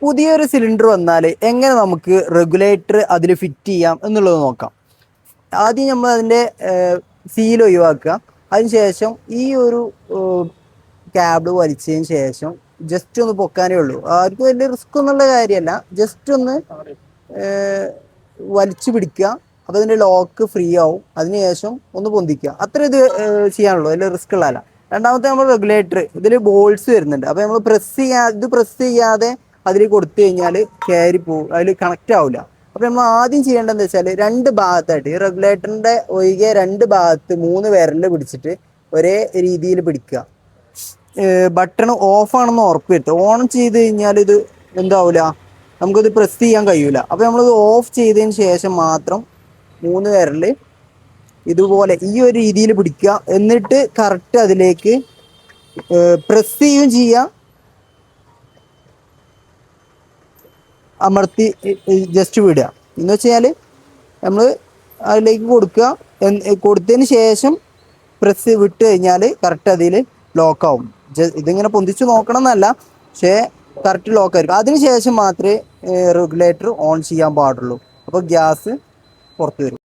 പുതിയൊരു സിലിണ്ടർ വന്നാൽ എങ്ങനെ നമുക്ക് റെഗുലേറ്റർ അതിൽ ഫിറ്റ് ചെയ്യാം എന്നുള്ളത് നോക്കാം. ആദ്യം നമ്മൾ അതിൻ്റെ സീൽ ഒഴിവാക്കുക. അതിനുശേഷം ഈ ഒരു ക്യാബിൾ വലിച്ചതിന് ശേഷം ജസ്റ്റ് ഒന്ന് പൊക്കാനേ ഉള്ളൂ. ആർക്കും വലിയ റിസ്ക് ഒന്നുള്ള കാര്യമല്ല. ജസ്റ്റ് ഒന്ന് വലിച്ചു പിടിക്കുക. അപ്പോൾ അതിൻ്റെ ലോക്ക് ഫ്രീ ആവും. അതിനുശേഷം ഒന്ന് പൊന്തിക്കുക. അത്ര ഇത് ചെയ്യാനുള്ളൂ, വലിയ റിസ്ക് ഉള്ളതല്ല. രണ്ടാമത്തെ നമ്മൾ റെഗുലേറ്റർ, ഇതിൽ ബോൾസ് വരുന്നുണ്ട്. അപ്പോൾ നമ്മൾ പ്രസ് ചെയ്യാതെ അതിൽ കൊടുത്തു കഴിഞ്ഞാൽ കയറി പോകും, അതിൽ കണക്റ്റ് ആവില്ല. അപ്പോൾ നമ്മൾ ആദ്യം ചെയ്യേണ്ടതെന്ന് വെച്ചാൽ രണ്ട് ഭാഗത്തായിട്ട് ഈ റെഗുലേറ്ററിൻ്റെ ഒഴികെ രണ്ട് ഭാഗത്ത് 3 വിരൽ പിടിച്ചിട്ട് ഒരേ രീതിയിൽ പിടിക്കുക. ബട്ടൺ ഓഫ് ആണെന്ന് ഉറപ്പ് വരുത്തുക. ഓൺ ചെയ്ത് കഴിഞ്ഞാൽ ഇത് എന്താവില്ല, നമുക്കത് പ്രസ് ചെയ്യാൻ കഴിയൂല. അപ്പോൾ നമ്മളിത് ഓഫ് ചെയ്തതിന് ശേഷം മാത്രം 3 വിരൽ ഇതുപോലെ ഈ ഒരു രീതിയിൽ പിടിക്കുക. എന്നിട്ട് കറക്റ്റ് അതിലേക്ക് പ്രസ് ചെയ്യുകയും ചെയ്യാം, അമർത്തി ജസ്റ്റ് വിടുക. എന്ന് വെച്ചാൽ നമ്മൾ അതിലേക്ക് കൊടുക്കുക. കൊടുത്തതിന് ശേഷം പ്രസ് വിട്ട് കഴിഞ്ഞാൽ കറക്റ്റ് അതിൽ ലോക്കാവും. ഇതിങ്ങനെ പൊന്തിച്ച് നോക്കണം എന്നല്ല, പക്ഷേ കറക്റ്റ് ലോക്കായിരിക്കും. അതിന് ശേഷം മാത്രമേ റെഗുലേറ്റർ ഓൺ ചെയ്യാൻ പാടുള്ളൂ. അപ്പോൾ ഗ്യാസ് പുറത്ത് വരും.